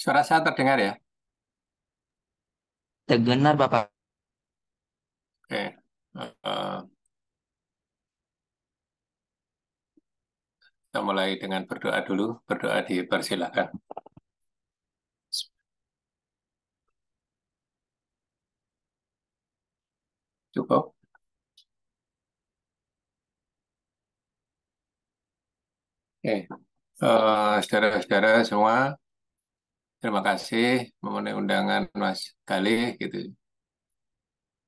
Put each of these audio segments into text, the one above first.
Suara saya terdengar ya? Terdengar Bapak. Oke. Kita mulai dengan berdoa dulu. Berdoa dipersilakan. Cukup. Oke. Saudara-saudara semua, terima kasih memenuhi undangan Mas Galih gitu.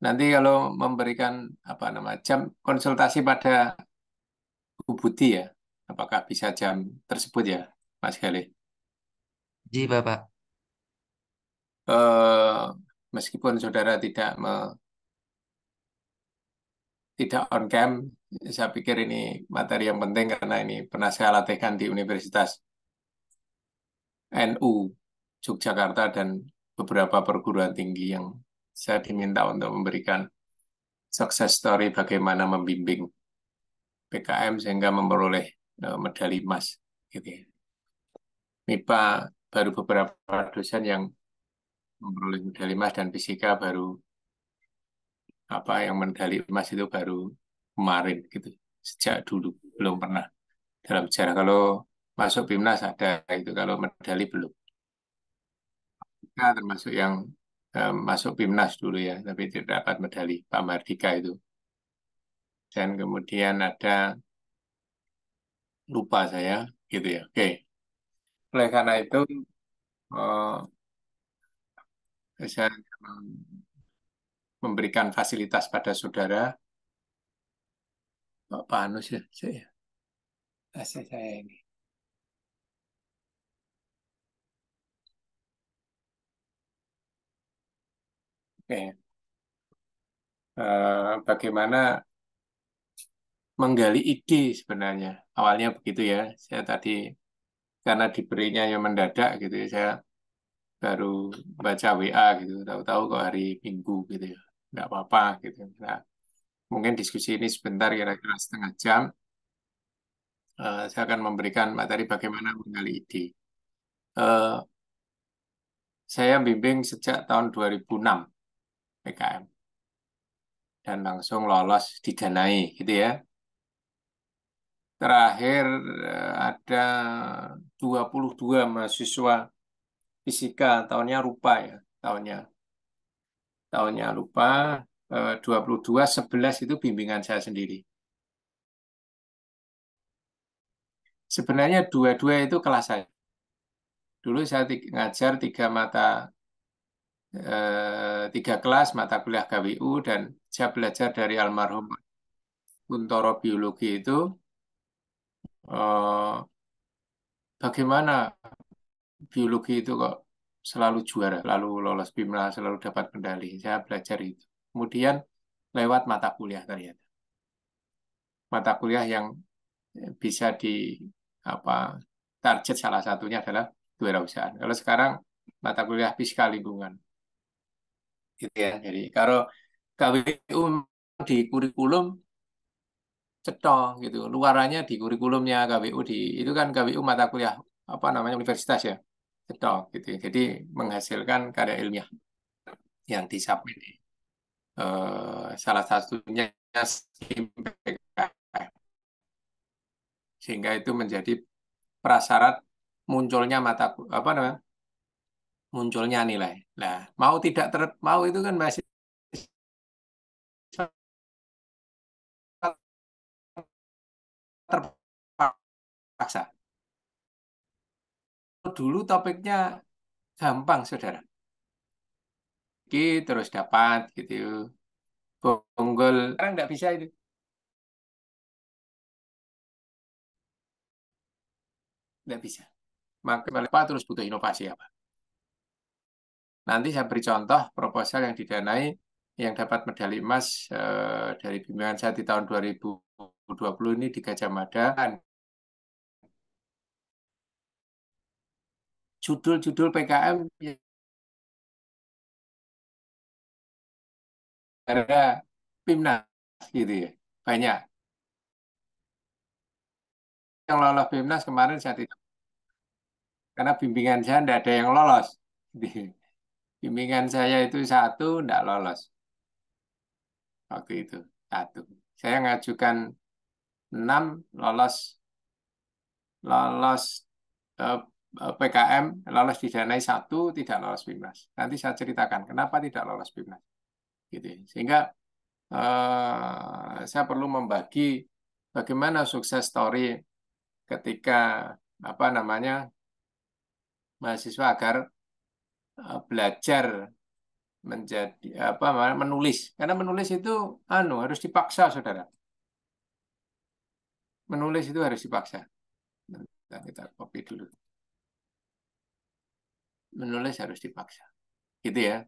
Nanti kalau memberikan apa nama jam konsultasi pada Bu Budi ya, apakah bisa jam tersebut ya, Mas Galih? Ji Bapak. Eh, Meskipun saudara tidak on cam, saya pikir ini materi yang penting karena ini pernah saya latihkan di Universitas NU Yogyakarta dan beberapa perguruan tinggi yang saya diminta untuk memberikan success story bagaimana membimbing PKM sehingga memperoleh medali emas gitu ya. MIPA baru beberapa dosen yang memperoleh medali emas dan fisika baru apa yang medali emas itu baru kemarin gitu. Sejak dulu belum pernah dalam sejarah. Kalau masuk BIMNAS ada itu, kalau medali belum. Kita termasuk yang masuk BIMNAS dulu ya, tapi tidak dapat medali Pak Mardika itu. Dan kemudian ada lupa saya gitu ya. Oke. Oleh karena itu saya memberikan fasilitas pada saudara Pak Anus ya, saya ini. Oke. Bagaimana menggali ide sebenarnya. Awalnya begitu ya. Saya tadi karena diberinya yang mendadak gitu ya, saya baru baca WA gitu, tahu-tahu kok hari Minggu gitu ya, nggak apa-apa gitu. Nah, mungkin diskusi ini sebentar kira-kira setengah jam. Saya akan memberikan materi bagaimana menggali ide. Eh, saya bimbing sejak tahun 2006 PKM dan langsung lolos didanai gitu ya. Terakhir ada 22 mahasiswa fisika, tahunnya lupa ya, tahunnya tahunnya lupa. 22, 11 itu bimbingan saya sendiri. Sebenarnya dua-dua itu kelas saya. Dulu saya ngajar tiga kelas mata kuliah KWU dan saya belajar dari almarhum Kuntoro biologi itu eh, bagaimana biologi itu kok selalu juara, selalu lolos BIMNAS, selalu dapat medali. Saya belajar itu. Kemudian lewat mata kuliah ternyata. Mata kuliah yang bisa di apa target salah satunya adalah kewirausahaan. Kalau sekarang mata kuliah fiskal lingkungan gitu ya. Jadi kalau KWU di kurikulum cetong gitu. Luarannya di kurikulumnya KWU itu kan KWU mata kuliah apa namanya universitas ya. Cetong gitu. Jadi menghasilkan karya ilmiah yang disubmit. Salah satunya SKIM, sehingga itu menjadi prasyarat munculnya apa namanya munculnya nilai. Nah, mau tidak mau itu kan masih terpaksa. Dulu topiknya gampang, saudara. Terus dapat gitu. Bonggol. Sekarang nggak bisa itu. Nggak bisa. Maka apa terus butuh inovasi apa? Nanti saya beri contoh proposal yang didanai yang dapat medali emas dari bimbingan saya di tahun 2020 ini di Gajah Mada. Judul-judul PKM yang ada PIMNAS gitu ya. Banyak. Yang lolos PIMNAS kemarin saya tidak. Karena bimbingan saya tidak ada yang lolos. Di bimbingan saya itu satu tidak lolos waktu itu. Satu. Saya ngajukan 6 lolos lolos eh, PKM, lolos didanai satu, tidak lolos PIMNAS. Nanti saya ceritakan kenapa tidak lolos PIMNAS. Gitu ya. Sehingga saya perlu membagi bagaimana sukses story ketika apa namanya mahasiswa agar belajar menjadi apa menulis, karena menulis itu harus dipaksa, saudara. Menulis itu harus dipaksa. Nah, kita copy dulu. Menulis harus dipaksa, gitu ya.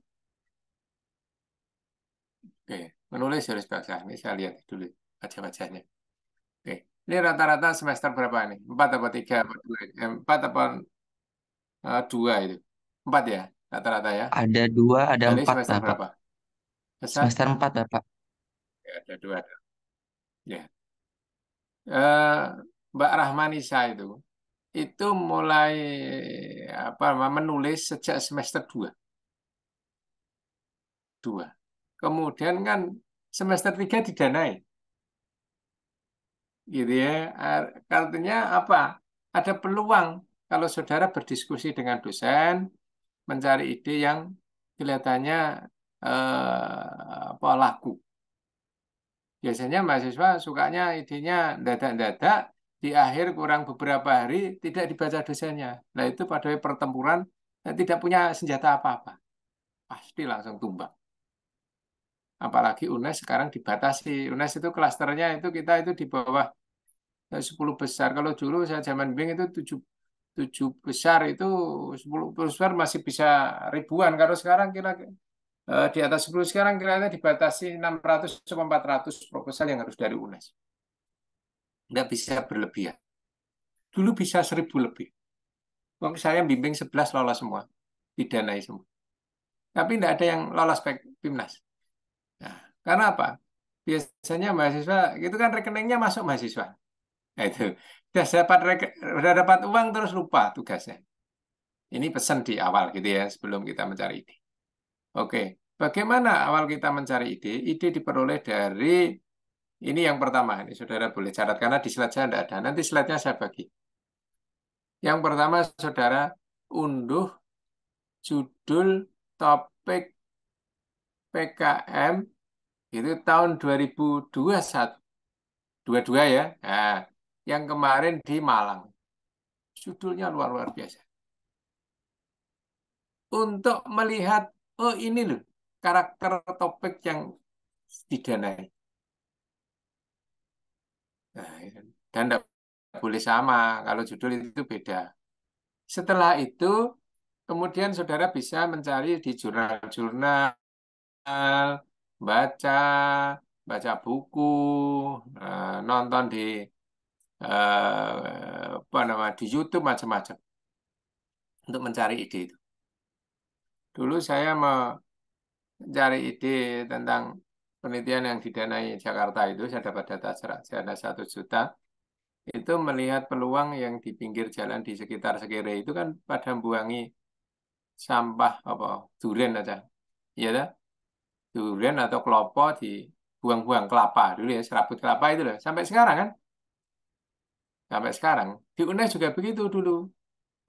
Oke, menulis harus dipaksa. Ini saya lihat dulu wajah-wajahnya. Oke, ini rata-rata semester berapa nih? 4 apa 3 apa 2? 4 apa 2 itu? 4 ya, rata-rata ya. Ada dua, ada Dari empat, semester Bapak. berapa? Besar? Semester 4, Bapak. Ya, ada 2 ada. Ya. Eh, Mbak Rahmanisa itu mulai apa menulis sejak semester 2. Dua. Kemudian kan semester 3 didanai. Gitu ya. Artinya apa? Ada peluang kalau saudara berdiskusi dengan dosen, mencari ide yang kelihatannya apa laku. Biasanya mahasiswa sukanya idenya dadak-dadak, di akhir kurang beberapa hari tidak dibaca dosennya. Nah itu pada pertempuran tidak punya senjata apa-apa. Pasti langsung tumbang. Apalagi UNES sekarang dibatasi. UNES itu klasternya itu kita itu di bawah 10 besar. Kalau dulu saya zaman Bing itu 7 besar itu 10 besar masih bisa ribuan. Kalau sekarang kira di atas 10 sekarang kira-kira dibatasi 600 sampai 400 proposal yang harus dari UNES. Nggak bisa berlebihan. Dulu bisa 1000 lebih. Waktu saya bimbing 11 lolos semua. Didanai semua. Tapi tidak ada yang lolos PIMNAS. Nah, karena apa? Biasanya mahasiswa, itu kan rekeningnya masuk mahasiswa. Nah, itu. Sudah dapat uang terus lupa tugasnya. Ini pesan di awal gitu ya, sebelum kita mencari ide. Oke, bagaimana awal kita mencari ide? Ide diperoleh dari, ini yang pertama, ini saudara boleh catat, karena di slide saya tidak ada. Nanti slide-nya saya bagi. Yang pertama, saudara unduh judul topik PKM itu tahun 2021, 22 ya. Nah, yang kemarin di Malang. Judulnya luar biasa. Untuk melihat, oh ini loh, karakter topik yang didanai. Nah, dan tidak boleh sama, kalau judul itu beda. Setelah itu, kemudian saudara bisa mencari di jurnal-jurnal, baca, baca buku, nonton di apa nama di YouTube macam-macam untuk mencari ide itu. Dulu saya mencari ide tentang penelitian yang didanai Jakarta itu, saya dapat data dana 1 juta. Itu melihat peluang yang di pinggir jalan di sekitar Sekire itu kan pada buangi sampah apa durian aja, iya dah, durian atau klopo di buang-buang kelapa dulu ya, serabut kelapa itu loh, sampai sekarang kan, sampai sekarang di UNES juga begitu dulu.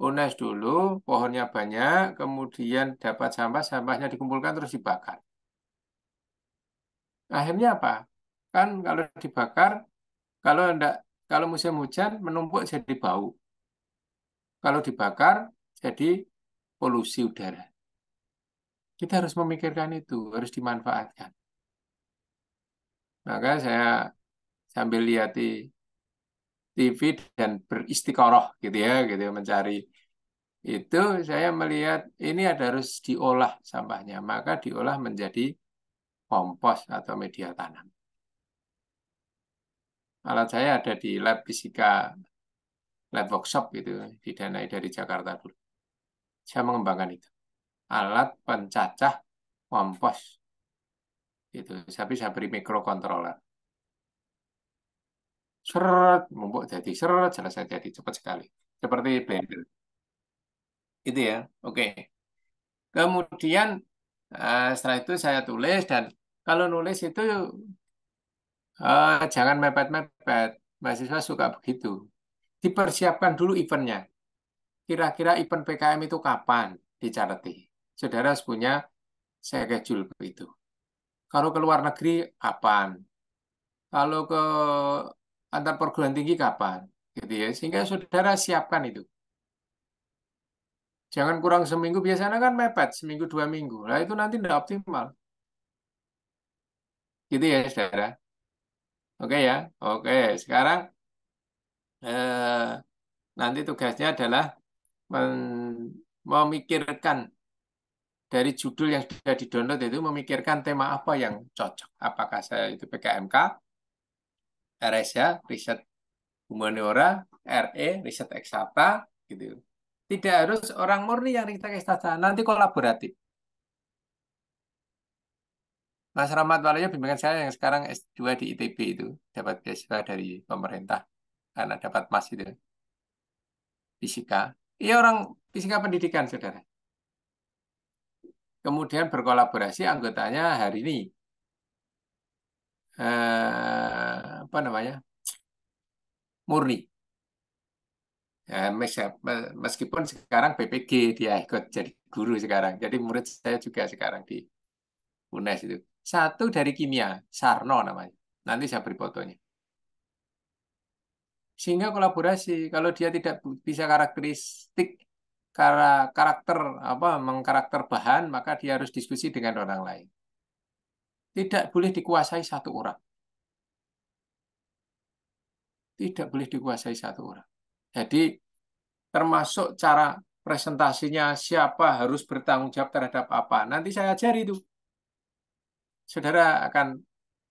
UNES dulu pohonnya banyak, kemudian dapat sampah, sampahnya dikumpulkan terus dibakar. Akhirnya apa? Kan kalau dibakar, kalau enggak, kalau musim hujan menumpuk jadi bau. Kalau dibakar jadi polusi udara. Kita harus memikirkan itu, harus dimanfaatkan. Maka saya sambil lihat di TV dan beristiqoroh gitu ya, gitu mencari itu saya melihat ini ada harus diolah sampahnya, maka diolah menjadi kompos atau media tanam. Alat saya ada di lab fisika, lab workshop gitu, didanai dari Jakarta dulu. Saya mengembangkan itu. Alat pencacah kompos itu, tapi saya beri microcontroller. Seret, mumpuk jadi seret, selesai jadi cepat sekali. Seperti blender. Itu ya. Oke. Kemudian setelah itu saya tulis dan kalau nulis itu jangan mepet-mepet. Mahasiswa suka begitu. Dipersiapkan dulu eventnya. Kira-kira event PKM itu kapan dicatat. Saudara harus punya schedule itu. Kalau ke luar negeri kapan? Kalau ke antar perguruan tinggi kapan? Gitu ya. Sehingga saudara siapkan itu. Jangan kurang seminggu. Biasanya kan mepet seminggu 2 minggu. Nah itu nanti tidak optimal. Gitu ya saudara. Oke ya. Oke. Sekarang eh, nanti tugasnya adalah memikirkan dari judul yang sudah di-download itu memikirkan tema apa yang cocok. Apakah saya itu PKMK, RSA, riset humaniora, RE, riset eksakta, gitu. Tidak harus orang murni yang riset eksakta, nanti kolaboratif. Mas Rahmat Waloyo bimbingan saya yang sekarang S2 di ITB itu dapat beasiswa dari pemerintah karena dapat MAS itu fisika. Iya orang fisika pendidikan, saudara. Kemudian berkolaborasi anggotanya hari ini apa namanya murni. Ya, meskipun sekarang PPG dia ikut jadi guru sekarang. Jadi murid saya juga sekarang di UNES itu. Satu dari kimia, Sarno namanya. Nanti saya beri fotonya. Sehingga kolaborasi. Kalau dia tidak bisa karakteristik karakter apa mengkarakter bahan, maka dia harus diskusi dengan orang lain. Tidak boleh dikuasai satu orang. Tidak boleh dikuasai satu orang. Jadi termasuk cara presentasinya siapa harus bertanggung jawab terhadap apa. Nanti saya ajari itu. Saudara akan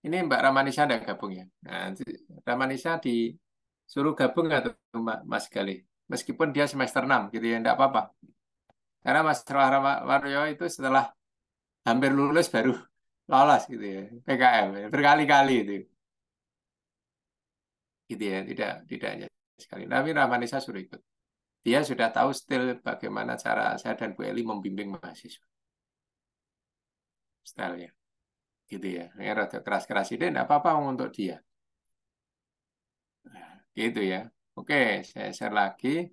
ini Mbak Ramanisa ada gabung ya. Nah, Ramanisa disuruh gabung atau Mas Galih. Meskipun dia semester 6 gitu ya, enggak apa-apa. Karena Mas Waryo itu setelah hampir lulus baru lolos gitu ya. PKM ya. Berkali-kali itu. Gitu ya, tidak hanya sekali. Tapi Ramanisa suruh ikut. Dia sudah tahu still bagaimana cara saya dan Bu Eli membimbing mahasiswa. Stylenya. Gitu ya. Ini rada keras-keras ide, enggak apa-apa untuk dia. Nah, gitu ya. Oke, saya share lagi.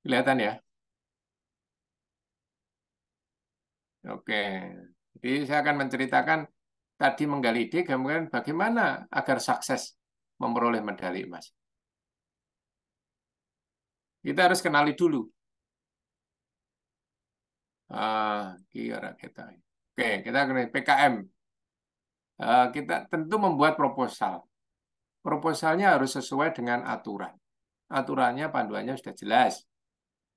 Kelihatan ya? Oke. Jadi saya akan menceritakan tadi menggali ide, kemudian bagaimana agar sukses memperoleh medali emas. Kita harus kenali dulu. Kira kita. Oke, kita kenali PKM. Kita tentu membuat proposal. Proposalnya harus sesuai dengan aturan. Aturannya, panduannya sudah jelas.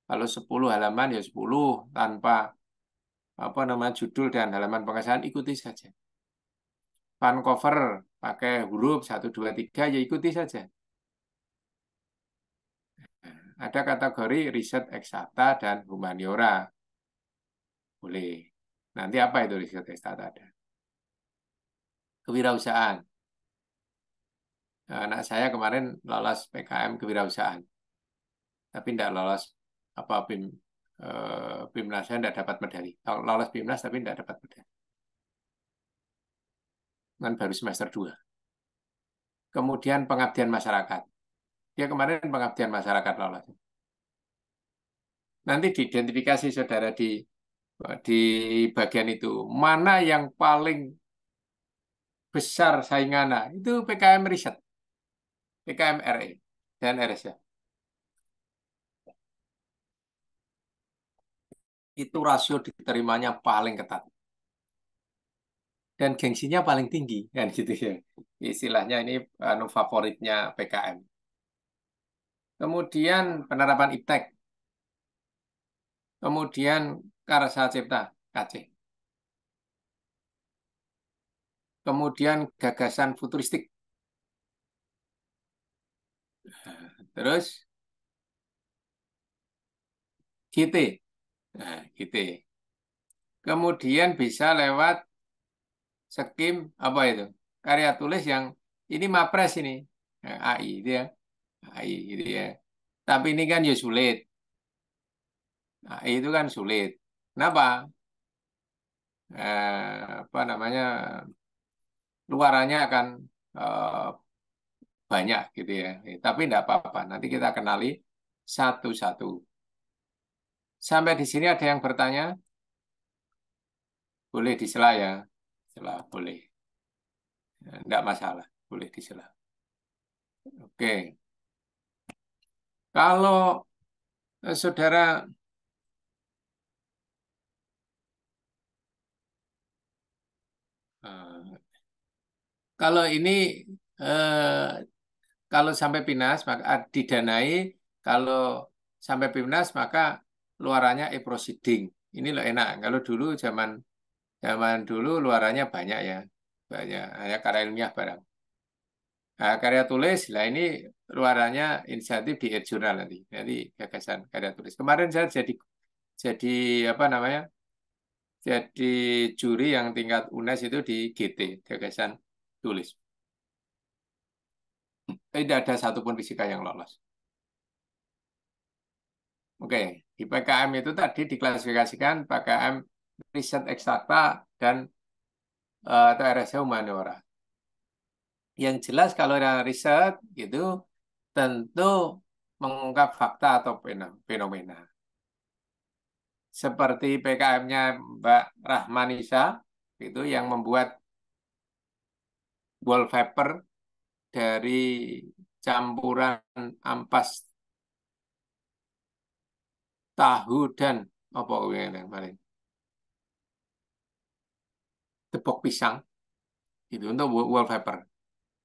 Kalau 10 halaman ya 10 tanpa apa nama judul dan halaman pengesahan ikuti saja. Fun cover pakai huruf 1, 2, 3 ya ikuti saja. Ada kategori riset eksakta dan humaniora. Boleh. Nanti apa itu riset eksakta ada? Kewirausahaan. Anak saya kemarin lolos PKM kewirausahaan, tapi tidak lolos apa BIMNAS saya tidak dapat medali. Lolos BIMNAS tapi tidak dapat medali. Kan baru semester 2. Kemudian pengabdian masyarakat. Dia kemarin pengabdian masyarakat lolos. Nanti diidentifikasi saudara di bagian itu mana yang paling besar saingannya itu PKM riset, PKM RE dan RSA. Itu rasio diterimanya paling ketat dan gengsinya paling tinggi kan gitu ya. Istilahnya ini favoritnya PKM. Kemudian penerapan iptek, kemudian Karsa Cipta KC, kemudian gagasan futuristik, terus GT, nah, GT. Kemudian bisa lewat skim apa itu karya tulis yang ini mapres ini AI itu ya, AI gitu ya. Tapi ini kan ya sulit. AI itu kan sulit. Kenapa? Apa namanya? Luarannya akan eh, banyak gitu ya. Tapi tidak apa-apa. Nanti kita kenali satu-satu. Sampai di sini ada yang bertanya? Boleh disela ya. Sela boleh. Tidak masalah. Boleh disela. Oke. Kalau saudara eh, kalau ini kalau sampai PINAS maka didanai, kalau sampai PINAS maka luarannya e-proceeding. Ini loh enak. Kalau dulu zaman zaman dulu luarannya banyak ya. Banyak hanya karya ilmiah barang. Nah, karya tulis, lah ini luarannya inisiatif di Air Journal nanti. Nanti gagasan karya tulis. Kemarin saya jadi apa namanya? Jadi juri yang tingkat UNES itu di GT, gagasan tulis. Tidak ada satupun fisika yang lolos. Oke, di PKM itu tadi diklasifikasikan PKM riset eksakta dan atau RSC humaniora. Yang jelas kalau ada riset gitu tentu mengungkap fakta atau fenomena. Seperti PKM-nya Mbak Rahmanisa itu yang membuat wallpaper dari campuran ampas tahu dan apa yang paling tepung pisang itu untuk wallpaper.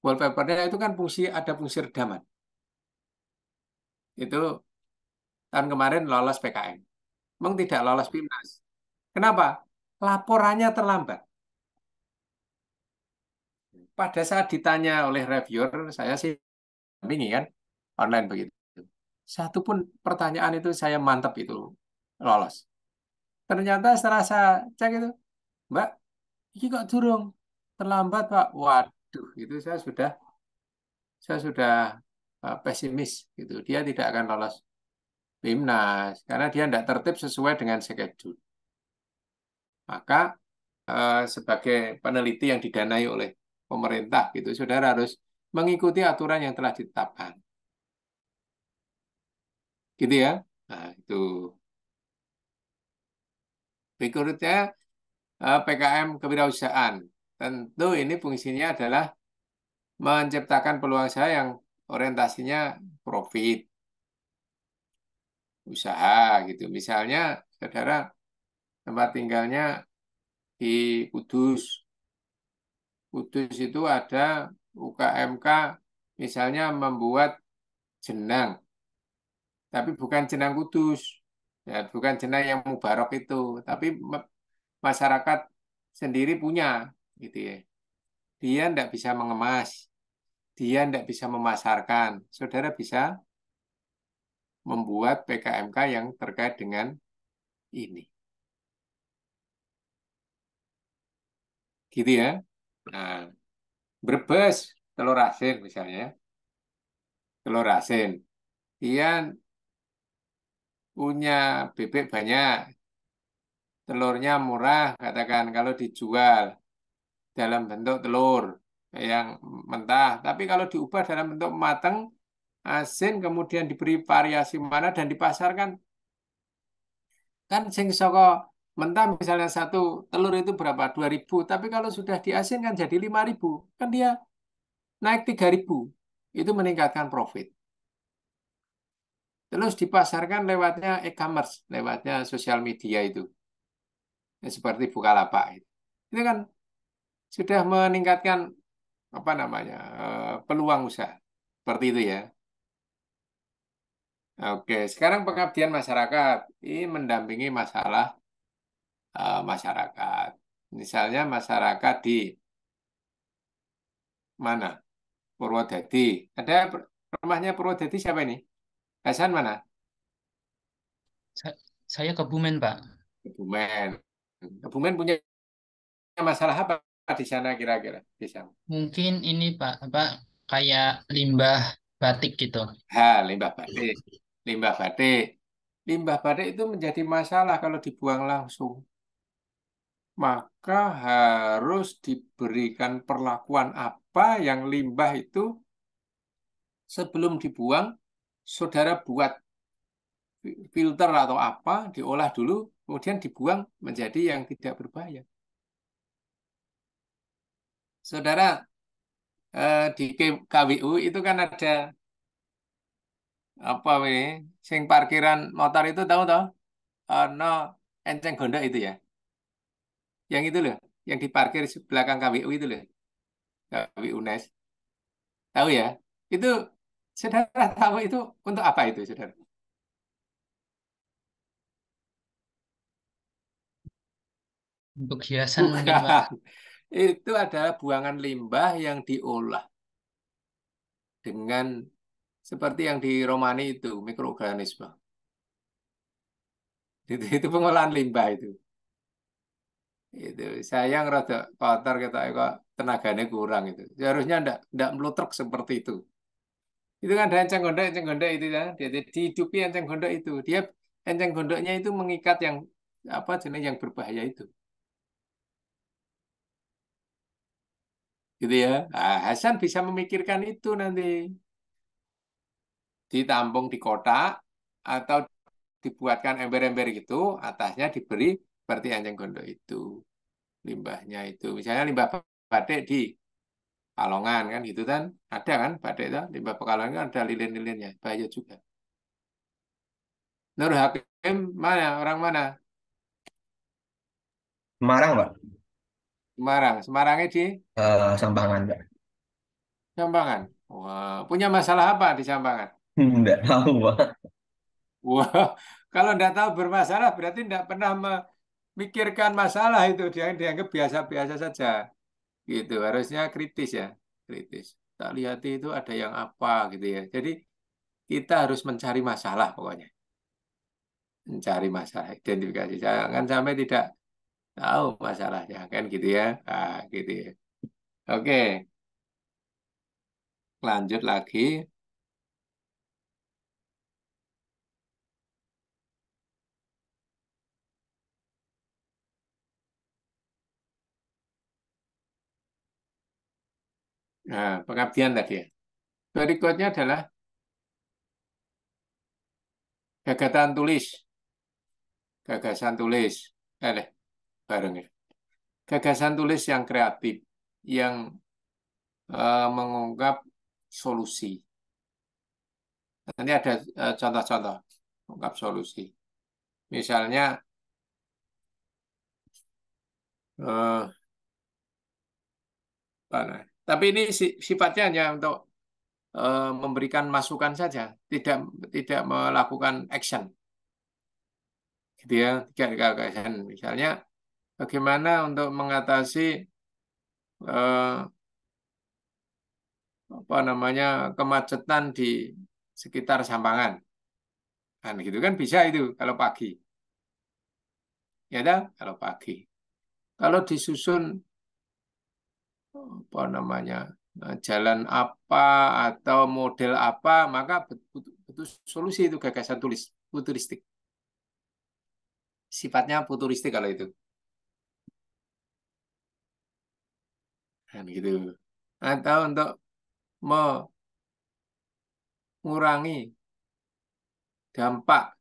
Wallpapernya itu kan ada fungsi redaman. Itu tahun kemarin lolos PKM. Memang tidak lolos PIMNAS. Kenapa? Laporannya terlambat. Pada saat ditanya oleh reviewer, saya sih bingung kan online begitu. Satu pun pertanyaan itu saya mantap itu lolos. Ternyata setelah saya cek itu, Mbak, ini kok durung terlambat Pak. Waduh, itu saya sudah pesimis gitu. Dia tidak akan lolos PIMNAS karena dia tidak tertib sesuai dengan schedule. Maka sebagai peneliti yang didanai oleh pemerintah gitu, saudara harus mengikuti aturan yang telah ditetapkan. Gitu ya. Nah, itu berikutnya PKM kewirausahaan. Tentu ini fungsinya adalah menciptakan peluang usaha yang orientasinya profit, usaha gitu. Misalnya, saudara tempat tinggalnya di Kudus. Kudus itu ada UKMK misalnya membuat jenang, tapi bukan jenang Kudus. Ya, bukan jenang yang mubarok itu, tapi masyarakat sendiri punya gitu ya. Dia tidak bisa mengemas, dia tidak bisa memasarkan. Saudara bisa membuat PKMK yang terkait dengan ini. Gitu ya. Nah, Brebes, telur asin misalnya. Telur asin. Dia punya bebek banyak, telurnya murah, katakan kalau dijual dalam bentuk telur yang mentah. Tapi kalau diubah dalam bentuk matang, asin, kemudian diberi variasi mana dan dipasarkan, kan sing saka mentah misalnya satu telur itu berapa? 2.000. Tapi kalau sudah diasin kan jadi 5.000. Kan dia naik 3.000. Itu meningkatkan profit. Terus dipasarkan lewatnya e-commerce, lewatnya sosial media itu. Ya, seperti Bukalapak itu. Itu kan sudah meningkatkan apa namanya? Peluang usaha. Seperti itu ya. Oke, sekarang pengabdian masyarakat. Ini mendampingi masalah masyarakat. Misalnya masyarakat di mana? Purwodadi. Ada rumahnya Purwodadi siapa ini? Hasan mana? Sa- saya Kebumen, Pak. Kebumen. Kebumen punya masalah apa di sana kira-kira? Di sana. Mungkin ini Pak, apa? kayak limbah batik gitu. Limbah batik. Limbah batik. Limbah batik itu menjadi masalah kalau dibuang langsung. Maka harus diberikan perlakuan apa yang limbah itu sebelum dibuang, saudara buat filter atau apa, diolah dulu, kemudian dibuang menjadi yang tidak berbahaya. Saudara, di KWU itu kan ada apa ini, sing parkiran motor itu tahu, no enceng gondok itu ya. Yang itu loh, yang diparkir di belakang KWU itu loh, KWU UNES. Tahu ya? Itu saudara tahu itu untuk apa itu, saudara? Untuk hiasan mungkin, Pak. Bukan. Itu adalah buangan limbah yang diolah dengan seperti yang di Romani itu, mikroorganisme. Itu pengolahan limbah itu. Itu sayang rada kotor kita kok tenaganya kurang itu. Seharusnya ndak melutruk seperti itu. Itu kan ada enceng gondok itu ya. Dia dihidupi enceng gondok itu. Dia enceng gondoknya itu mengikat yang apa jenis yang berbahaya itu. Gitu ya. Nah, Hasan bisa memikirkan itu nanti. Ditampung di kotak atau dibuatkan ember-ember gitu, atasnya diberi seperti enceng gondok itu, limbahnya itu. Misalnya limbah batik di Kalongan kan gitu kan, ada kan batik itu, limbah Pekalongan kan ada lilin-lilinnya, bahaya juga. Nur Hakim mana, orang mana? Semarang, Pak. Semarang. Semarangnya di Sampangan, Pak. Jambangan. Wah, punya masalah apa di Jambangan? Nggak tahu, Pak. Wah, kalau tidak tahu bermasalah berarti tidak pernah memikirkan masalah itu. Dia dianggap biasa-biasa saja. Gitu harusnya kritis ya, kritis. Tak lihat itu ada yang apa gitu ya. Jadi kita harus mencari masalah pokoknya, mencari masalah, identifikasi, jangan sampai tidak tahu masalahnya kan gitu ya. Gitu ya. Oke, lanjut lagi. Nah, pengabdian tadi ya. Berikutnya adalah gagasan tulis, gagasan tulis. Deh, bareng ya. Gagasan tulis yang kreatif, yang mengungkap solusi. Nanti ada contoh-contoh mengungkap solusi. Misalnya, eh, tapi ini sifatnya hanya untuk memberikan masukan saja, tidak tidak melakukan action, gitu ya. Tidak action. Misalnya, bagaimana untuk mengatasi eh, apa namanya kemacetan di sekitar Sampangan, kan gitu kan bisa itu kalau pagi, ya dah kalau pagi. Kalau disusun apa namanya jalan apa atau model apa, maka butuh solusi itu gagasan tulis futuristik. Sifatnya futuristik kalau itu. Kan gitu. Atau untuk mengurangi dampak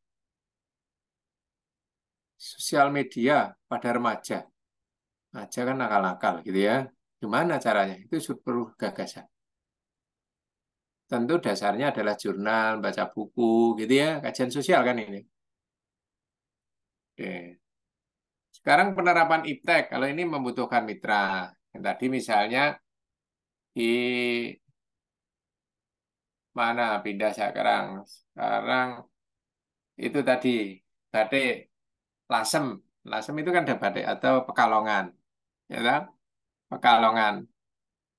sosial media pada remaja. Remaja kan nakal-nakal gitu ya. Gimana caranya? Itu perlu gagasan. Tentu dasarnya adalah jurnal, baca buku gitu ya. Kajian sosial kan ini. Oke. Sekarang penerapan iptek, kalau ini membutuhkan mitra. Yang tadi misalnya di mana pindah sekarang. Sekarang itu tadi batik Lasem. Lasem itu kan ada batik atau Pekalongan. Ya kan? Pekalongan.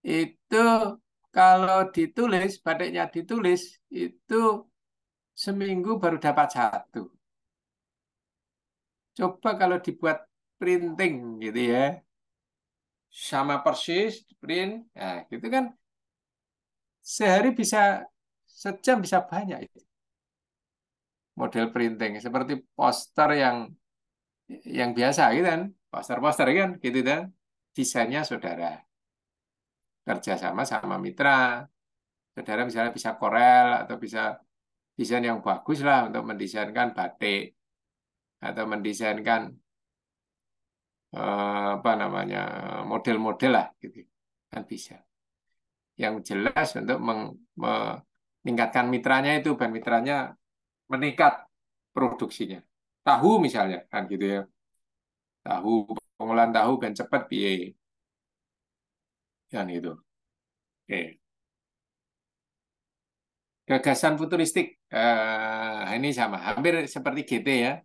Itu kalau ditulis, batiknya ditulis, itu seminggu baru dapat satu. Coba kalau dibuat printing gitu ya, sama persis print, nah gitu kan Sehari bisa, sejam bisa banyak itu. Model printing seperti poster yang biasa gitu kan, poster-poster kan gitu kan. Desainnya saudara kerjasama sama mitra. Saudara misalnya bisa Corel atau bisa desain yang bagus lah untuk mendesainkan batik atau mendesainkan apa namanya model-model lah gitu kan bisa. Yang jelas untuk meningkatkan mitranya itu dan mitranya meningkat produksinya. Tahu misalnya kan gitu ya. Tahu pengolahan tahu kan cepat piye kan itu. Oke. Gagasan futuristik ini sama hampir seperti GT ya.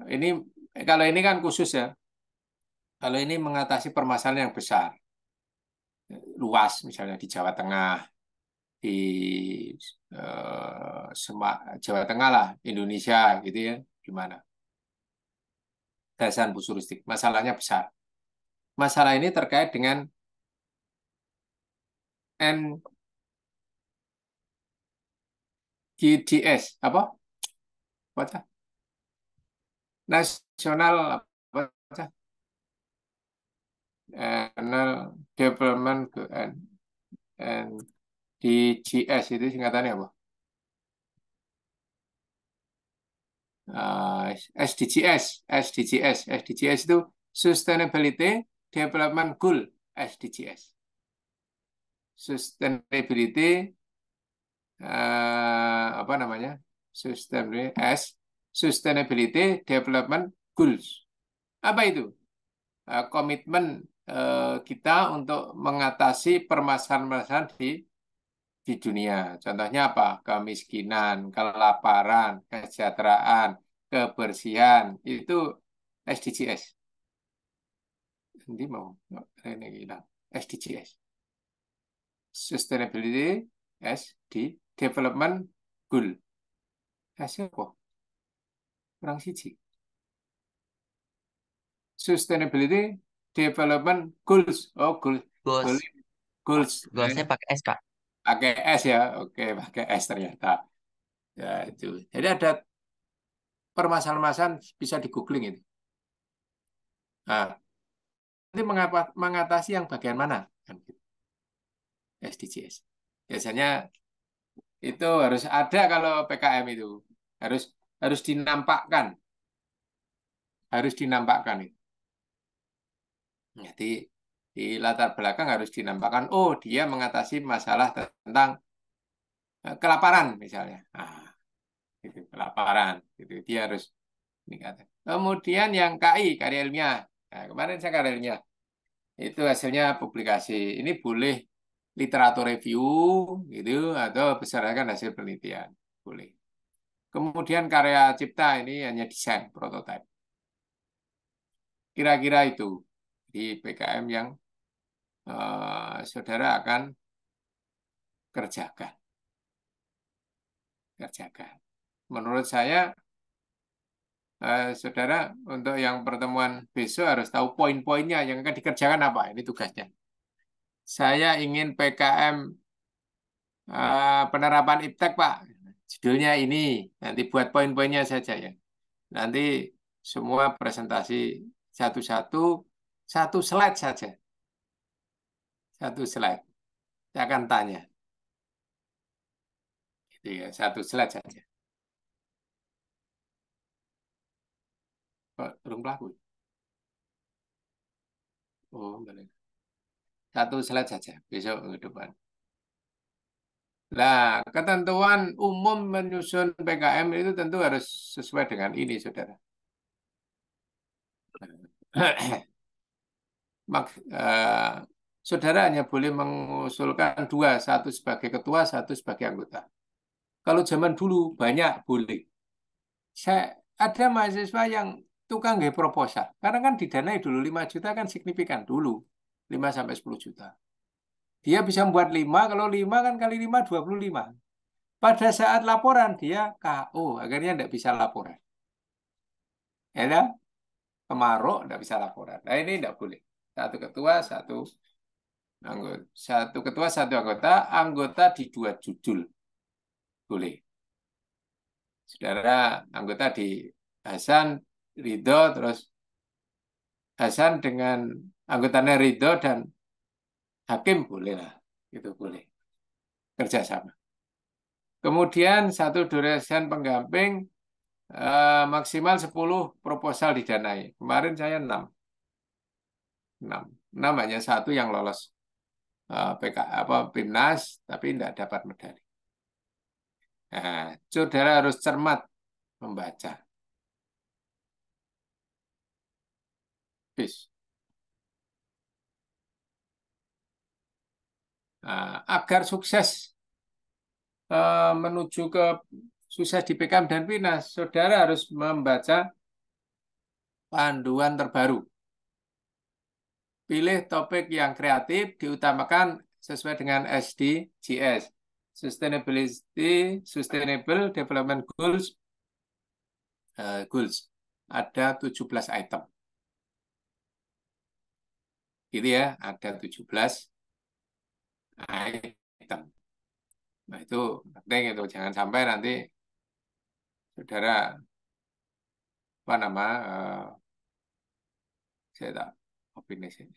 Ini kalau ini kan khusus ya. Kalau ini mengatasi permasalahan yang besar, luas misalnya di Jawa Tengah, di Jawa Tengah lah, Indonesia gitu ya, gimana? Gagasan futuristik, masalahnya besar. Masalah ini terkait dengan NGDS, apa? Baca? Nasional apa? Baca? National Development and DGS itu singkatannya apa? SDGs itu Sustainability Development Goal, SDGs. Sustainability apa namanya? Sustainability Development Goals. Apa itu? Komitmen kita untuk mengatasi permasalahan-permasalahan di dunia. Contohnya apa? Kemiskinan, kelaparan, kesejahteraan, kebersihan. Itu SDGs. Nanti mau ini hilang. SDGs. Sustainability SD Development Goal. Hasil apa? Kurang siji. Sustainability Development Goals. Oh, goals. Ghost. Goals. Ghostnya pakai S, Kak. Pakai S ya. Oke, pakai S ternyata. Ya, itu. Jadi ada permasalahan-permasalahan bisa di googling itu. Nah, nanti mengatasi yang bagian mana? Kan gitu. SDGs. Biasanya itu harus ada kalau PKM itu. Harus harus dinampakkan. Harus dinampakkan itu. Jadi di latar belakang harus dinampakkan, oh dia mengatasi masalah tentang kelaparan misalnya. Nah, itu kelaparan. Itu dia harus meningkatkan. Kemudian yang KI, karya ilmiah. Nah, kemarin saya karya ilmiah. Itu hasilnya publikasi. Ini boleh literatur review gitu atau berdasarkan hasil penelitian. Boleh. Kemudian karya cipta ini hanya desain prototipe. Kira-kira itu di PKM yang saudara akan kerjakan. Kerjakan. Menurut saya, saudara untuk yang pertemuan besok harus tahu poin-poinnya yang akan dikerjakan apa. Ini tugasnya. Saya ingin PKM penerapan IPTEK, Pak. Judulnya ini. Nanti buat poin-poinnya saja ya. Nanti semua presentasi satu-satu, satu slide saja. Satu slide. Saya akan tanya. Gitu ya, satu slide saja. Kok belum pelaku? Oh, boleh. Satu slide saja. Besok ke depan. Nah, ketentuan umum menyusun PKM itu tentu harus sesuai dengan ini, saudara. Saudara hanya boleh mengusulkan dua, satu sebagai ketua, satu sebagai anggota. Kalau zaman dulu banyak boleh. Saya ada mahasiswa yang tukang nggih proposal. Karena kan didanai dulu 5 juta kan signifikan dulu. 5 sampai 10 juta. Dia bisa membuat 5, kalau 5 kan kali 5 25. Pada saat laporan dia KO, akhirnya tidak bisa laporan. Ya, kan? Kemaruk tidak bisa laporan. Nah ini tidak boleh. Satu ketua, satu Satu ketua, satu anggota, anggota di dua judul. Boleh. Saudara anggota di Hasan, Ridho, terus Hasan dengan anggotanya Ridho dan Hakim boleh lah. Itu boleh. Kerjasama. Kemudian satu dosen pendamping maksimal 10 proposal didanai. Kemarin saya 6. 6. 6 hanya satu yang lolos PK apa PIMNAS tapi tidak dapat medali. Nah, saudara harus cermat membaca. Bis. Nah, agar sukses menuju ke sukses di PKM dan PINAS, saudara harus membaca panduan terbaru. Pilih topik yang kreatif, diutamakan sesuai dengan SDGs, Sustainable Development Goals, Goals. Ada 17 item. Gitu ya, ada 17 item. Nah, itu penting itu. Jangan sampai nanti saudara, apa nama, saya tak opini sini.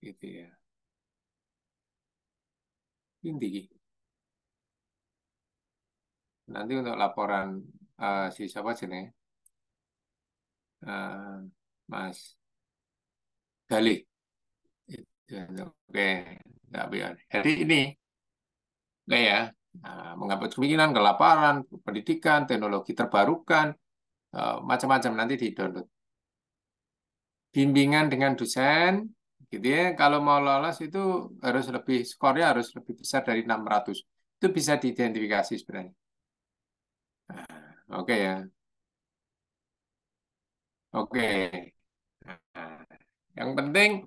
Gitu ya. Inti. Nanti untuk laporan si siapa sini, Mas Galih. Itu, oke, tapi jadi ini oke ya, mengapa kemungkinan kelaparan, pendidikan, teknologi terbarukan, macam-macam nanti di download. Bimbingan dengan dosen, gitu ya. Kalau mau lolos itu harus lebih skornya harus lebih besar dari 600. Itu bisa diidentifikasi sebenarnya. Oke ya, oke. Nah, yang penting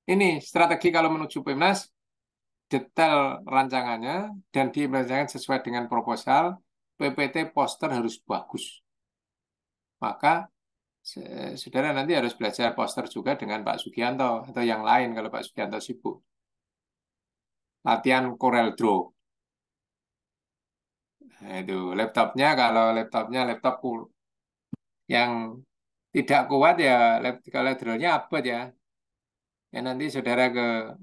ini strategi kalau menuju PIMNAS, detail rancangannya dan diimplementasikan sesuai dengan proposal, PPT poster harus bagus. Maka saudara nanti harus belajar poster juga dengan Pak Sugianto atau yang lain kalau Pak Sugianto sibuk. Latihan Corel Draw. Nah, itu laptopnya kalau laptop yang tidak kuat ya kalau draw-nya abot ya. Ya nanti saudara ke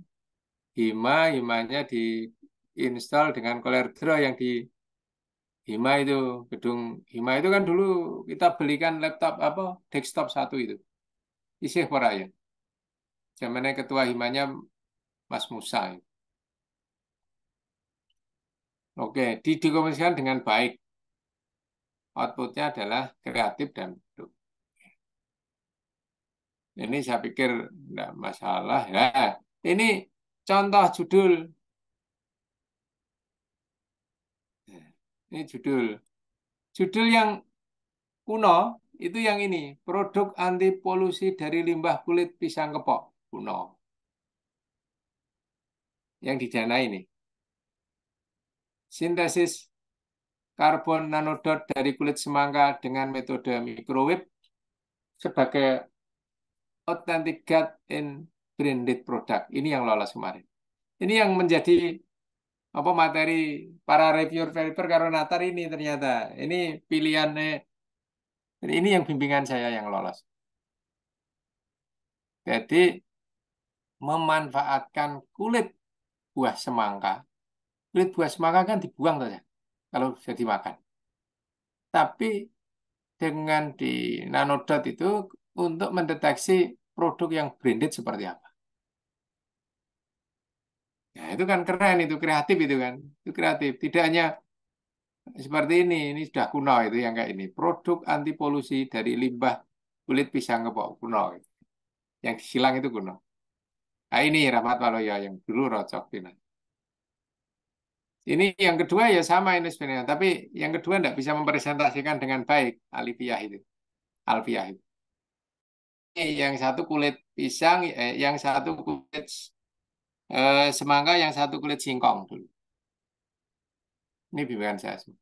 Himanya diinstal dengan Corel Draw yang di gedung Hima itu kan dulu kita belikan laptop apa desktop satu itu. Isih ora ya. Zamannya ketua Himanya Mas Musa. Oke, dikomunikasikan dengan baik. Outputnya adalah kreatif dan hidup. Ini saya pikir tidak masalah. Ya, ini contoh judul. Ini judul. Judul yang kuno itu yang ini. Produk anti polusi dari limbah kulit pisang kepok. Kuno. Yang didanai ini. Sintesis karbon nanodot dari kulit semangka dengan metode microwave sebagai authentic gut in branded product. Ini yang lolos kemarin. Ini yang menjadi apa materi para reviewer karena Natar ini ternyata. Ini pilihannya. Ini yang bimbingan saya yang lolos. Jadi memanfaatkan kulit buah semangka. Kulit buah semangka kan dibuang saja kalau bisa dimakan. Tapi dengan di nanodot itu untuk mendeteksi produk yang branded seperti apa. Nah, itu kan keren, itu kreatif itu kan. Itu kreatif. Tidak hanya seperti ini sudah kuno itu yang kayak ini. Produk anti polusi dari limbah kulit pisang kepok kuno. Yang silang itu kuno. Nah, ini Rahmat Waloya yang dulu rocok ini. Ini yang kedua ya sama ini sebenarnya, tapi yang kedua tidak bisa mempresentasikan dengan baik Alfiah itu. Alfiah itu. Ini yang satu kulit pisang, yang satu kulit semangka, yang satu kulit singkong dulu. Ini bimbingan saya semua.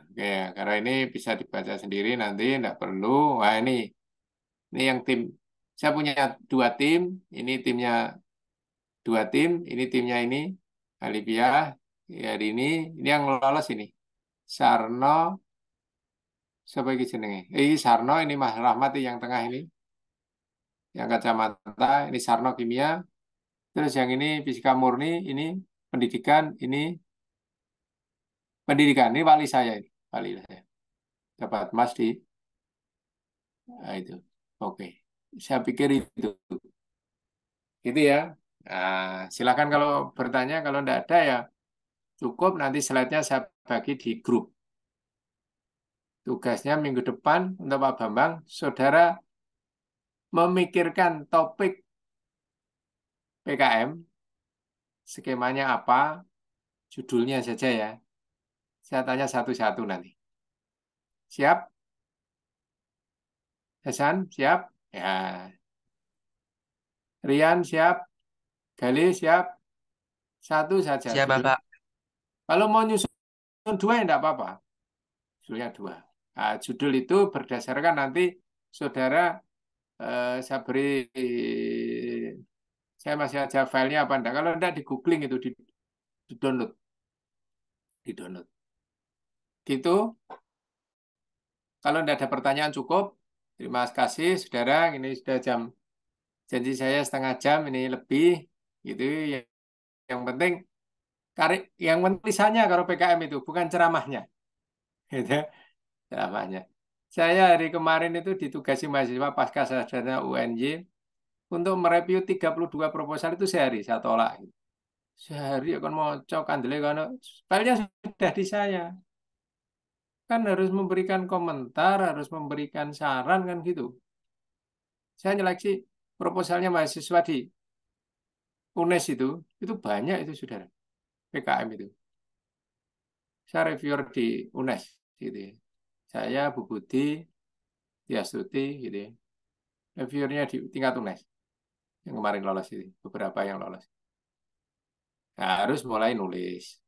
Oke, karena ini bisa dibaca sendiri nanti, tidak perlu. Wah ini yang tim Saya punya 2 tim, ini timnya 2 tim, ini timnya ini, Alivia, ya ini yang lolos ini. Sarno, siapa lagi jenenge? Sarno, ini Mas Rahmat yang tengah ini, yang kacamata, ini Sarno kimia. Terus yang ini fisika murni, ini pendidikan, ini pendidikan, ini wali saya ini, wali saya. Dapat Mas di itu. Oke, saya pikir itu ya. Nah, silakan kalau bertanya, kalau tidak ada ya cukup. Nanti slide-nya saya bagi di grup. Tugasnya minggu depan untuk Pak Bambang, saudara memikirkan topik PKM, skemanya apa, judulnya saja ya. Saya tanya satu-satu nanti. Siap? Hasan, siap? Ya. Rian, siap? Gali, siap? Satu saja Siap, judul. Bapak. Kalau mau nyusun 2 ya enggak apa-apa. Judulnya 2. Nah, judul itu berdasarkan nanti saudara saya beri, saya masih aja filenya apa enggak. Kalau enggak di googling itu di download, di download. Gitu. Kalau enggak ada pertanyaan cukup. Terima kasih saudara. Ini sudah janji saya setengah jam ini lebih. Gitu. Yang penting yang penting tulisannya kalau PKM itu bukan ceramahnya. Gitu. Ceramahnya. Saya hari kemarin itu ditugasi mahasiswa pasca sarjana UNY untuk mereview 32 proposal itu sehari saya tolak. Sehari akan mau cokan dulu karena filenya sudah di saya. Kan harus memberikan komentar, harus memberikan saran kan gitu. Saya nyeleksi proposalnya mahasiswa di UNES itu banyak itu saudara. PKM itu. Saya reviewer di UNES gitu ya. Saya Bu Budi, Tiastuti gitu ya. Reviewernya di tingkat UNES yang kemarin lolos itu, beberapa yang lolos. Nah, harus mulai nulis.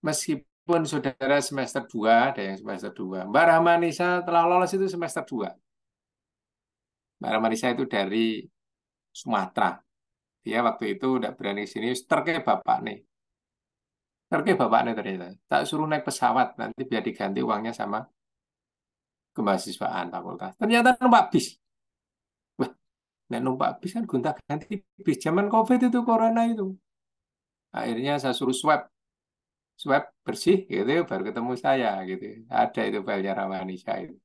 Meskipun saudara semester 2, ada yang semester 2. Mbak Rahmanisa telah lolos itu semester 2. Mbak Rahmanisa itu dari Sumatera. Dia waktu itu udah berani sini, terke bapak nih. Terke bapak nih ternyata. Tak suruh naik pesawat, nanti biar diganti uangnya sama kemahasiswaan fakultas. Ternyata numpak bis. Wah, nek numpak bis kan gonta-ganti bis. Zaman COVID itu, corona itu. Akhirnya saya suruh swab bersih gitu, baru ketemu saya gitu. Ada itu filenya Rahmanisa itu.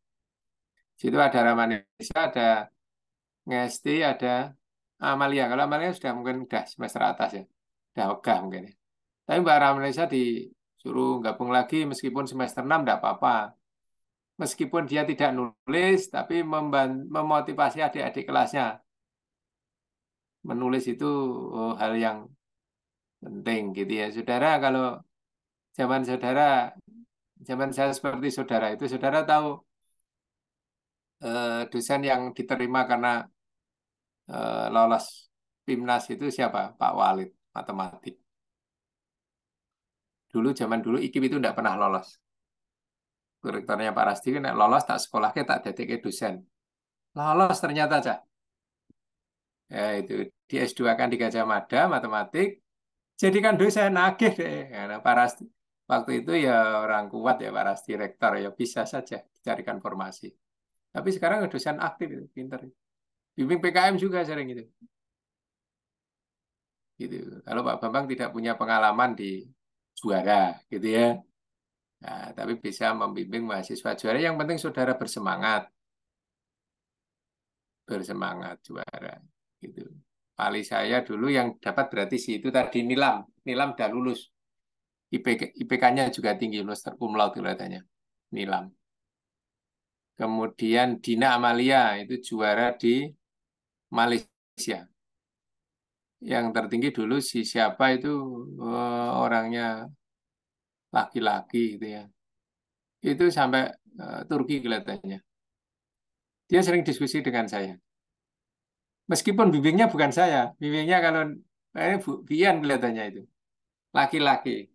Situ ada Rahmanisa, ada Ngesti, ada Amalia. Kalau Amalia sudah mungkin udah semester atas ya. Udah wegah mungkin ya. Tapi Mbak Rahmanisa disuruh gabung lagi meskipun semester 6 enggak apa-apa. Meskipun dia tidak nulis, tapi memotivasi adik-adik kelasnya. Menulis itu hal yang penting gitu ya. Saudara, kalau zaman saudara, zaman saya seperti saudara itu, saudara tahu dosen yang diterima karena lolos PIMNAS itu siapa? Pak Walid, matematik. Dulu zaman dulu IKIP itu tidak pernah lolos. Rektornya Pak Rasdi kan lolos tak sekolahnya tak detik dosen. Lolos ternyata aja. Ya itu di S2 kan di Gajah Mada matematik. Jadikan dosen nagih deh. Karena Pak Rasdi waktu itu ya orang kuat ya Pak Rasdi rektor ya bisa saja dicarikan formasi. Tapi sekarang dosen aktif itu pinter. Bimbing PKM juga sering gitu. Gitu. Kalau Pak Bambang tidak punya pengalaman di juara gitu ya. Nah, tapi bisa membimbing mahasiswa juara. Yang penting saudara bersemangat, bersemangat juara. Gitu. Wali saya dulu yang dapat berarti sih itu tadi Nilam, Nilam udah lulus. IPK-nya juga tinggi, lulus cum laude katanya. Nilam. Kemudian Dina Amalia itu juara di Malaysia. Yang tertinggi dulu si siapa itu orangnya laki-laki gitu ya. Itu sampai Turki kelihatannya. Dia sering diskusi dengan saya. Meskipun bimbingnya bukan saya, bimbingnya kalau ini Bu Bian kelihatannya itu laki-laki.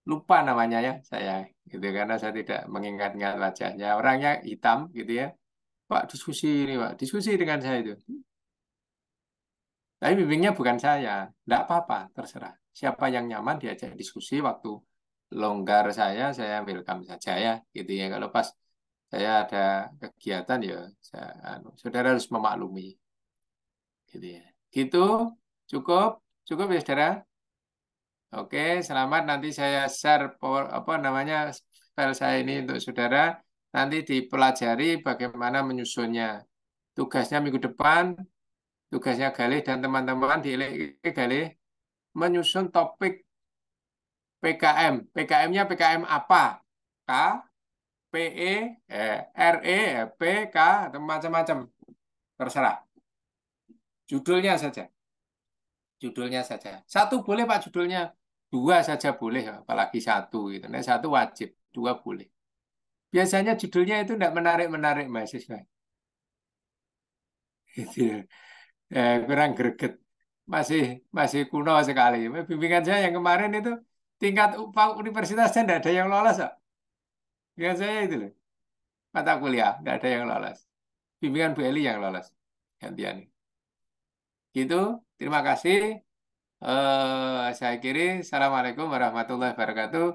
Lupa namanya ya saya gitu karena saya tidak mengingat-ingat wajahnya. Orangnya hitam gitu ya. Pak diskusi ini Pak, diskusi dengan saya itu. Tapi bimbingnya bukan saya, tidak apa-apa, terserah. Siapa yang nyaman diajak diskusi waktu longgar saya welcome saja ya, gitu ya. Kalau pas saya ada kegiatan ya, saudara harus memaklumi, gitu ya. Gitu, cukup, cukup ya saudara. Oke, selamat. Nanti saya share apa namanya file saya ini untuk saudara. Nanti dipelajari bagaimana menyusunnya. Tugasnya minggu depan, tugasnya Galih dan teman-teman di Galih menyusun topik PKM. PKM-nya PKM apa? K, PE, RE, PK, atau macam-macam. Terserah. Judulnya saja. Judulnya saja. Satu boleh Pak judulnya. Dua saja boleh, apalagi satu gitu. Nah, satu wajib, dua boleh. Biasanya judulnya itu tidak menarik-menarik mahasiswa. Gitu ya. Kurang greget. Masih masih kuno sekali. Bimbingan saya yang kemarin itu tingkat universitasnya tidak ada yang lolos, Pak. Bimbingan saya itu loh. Mata kuliah, tidak ada yang lolos. Bimbingan Bu Eli yang lolos. Gantian. Gitu. Terima kasih. Saya kiri. Assalamualaikum warahmatullahi wabarakatuh.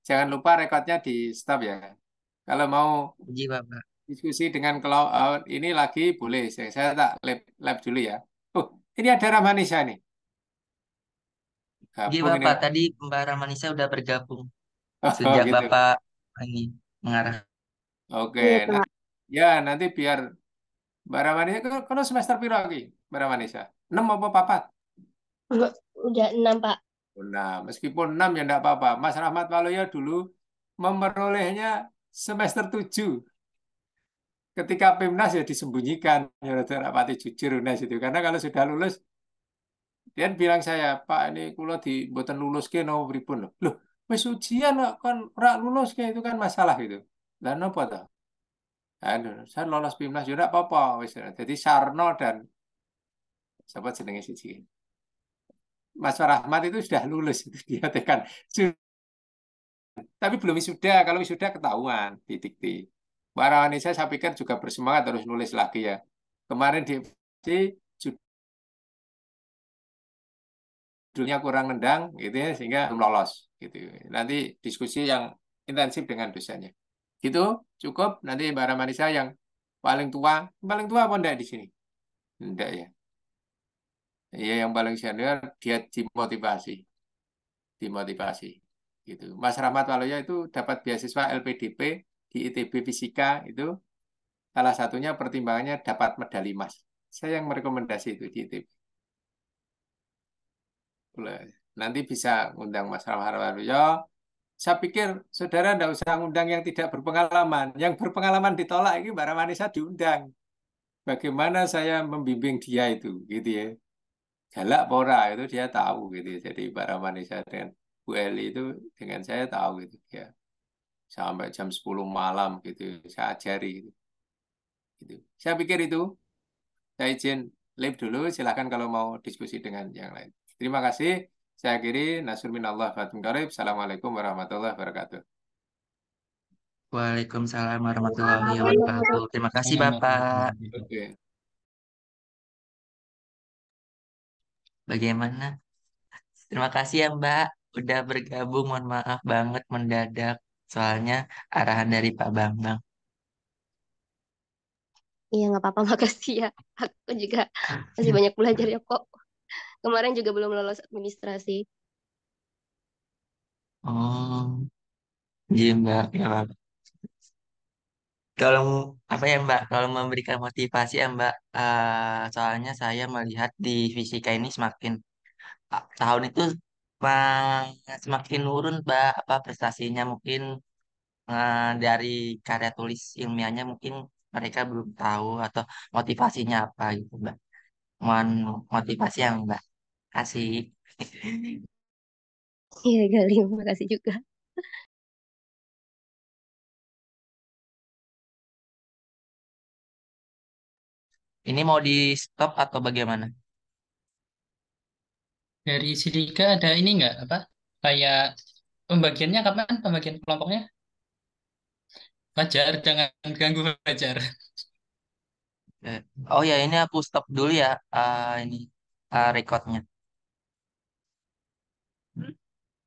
Jangan lupa rekodnya di stop ya. Kalau mau Ji, Bapak. diskusi dengan ini lagi boleh. Saya tak lab dulu ya. Oh, ini ada Rahmanisa nih. Ji, Gabung ini. Bapak. Tadi Mbak Ramanisa udah bergabung Oh, sejak gitu. Bapak ini mengarah. Oke. Iya, Nah, Kak. ya nanti biar Mbak Rahmanisa, kalau semester piro lagi, Mbak Rahmanisa? 6 apa papat? Enggak, udah 6, Pak. Nah, meskipun 6 ya enggak apa-apa. Mas Rahmat Waloyo dulu memperolehnya semester 7. Ketika PIMNAS ya disembunyikan. Ya rada rapati jujur Unas itu. Karena kalau sudah lulus, dia bilang saya, Pak ini kula di mboten lulus ke no pripun loh. Loh, wis ujian kok kan ora lulus ke itu kan masalah gitu. Lah napa toh? Aduh, saya lolos PIMNAS ya enggak apa-apa wis. Jadi Sarno dan siapa jenenge siji. Mas Rahmat itu sudah lulus itu dia tekan. Tapi belum wisuda. Kalau wisuda ketahuan di dikti. Mbak Rawanisa saya pikir juga bersemangat terus nulis lagi ya. Kemarin di judulnya kurang nendang gitu ya sehingga belum lolos gitu. Nanti diskusi yang intensif dengan dosennya. Gitu cukup. Nanti Mbak Ramanisa yang paling tua apa enggak di sini? Enggak ya. Iya yang paling senior dia dimotivasi gitu. Mas Rahmat Waloya itu dapat beasiswa LPDP di ITB Fisika itu salah satunya pertimbangannya dapat medali emas. Saya yang merekomendasi itu di ITB. Nanti bisa undang Mas Rahmat Waloya. Saya pikir saudara tidak usah undang yang tidak berpengalaman. Yang berpengalaman ditolak ini Mbak Ramanisa diundang. Bagaimana saya membimbing dia itu, gitu ya. Galak pora itu dia tahu gitu ya. Jadi Mbak Ramanisa dan Bu Eli itu dengan saya tahu gitu ya. Sampai jam 10 malam gitu saya ajari gitu. Gitu. Saya pikir itu saya izin live dulu silakan kalau mau diskusi dengan yang lain. Terima kasih. Saya akhiri Nasrul minallah fatum karib. Assalamualaikum warahmatullahi wabarakatuh. Waalaikumsalam warahmatullahi Waalaikumsalam. wabarakatuh. Terima kasih, Assalamualaikum warahmatullahi Bapak. wabarakatuh. Oke. Bagaimana? Terima kasih ya, Mbak. Udah bergabung. Mohon maaf banget mendadak. Soalnya arahan dari Pak Bambang. Iya, nggak apa-apa. Makasih ya. Aku juga masih banyak belajar ya kok. Kemarin juga belum lolos administrasi. Oh, iya, Mbak. Ya, Mbak. Kalau apa ya Mbak, kalau memberikan motivasi ya Mbak, soalnya saya melihat di fisika ini semakin tahun itu semakin nurun Mbak, apa prestasinya mungkin dari karya tulis ilmiahnya mungkin mereka belum tahu atau motivasinya apa gitu Mbak. Mohon motivasi yang Mbak kasih. Iya, Gali. Makasih juga. Ini mau di stop atau bagaimana? Dari Silika ada ini nggak apa? Kayak pembagiannya kapan? Pembagian kelompoknya? Fajar, jangan ganggu Fajar. Eh, Oh ya, ini aku stop dulu ya. Ini recordnya.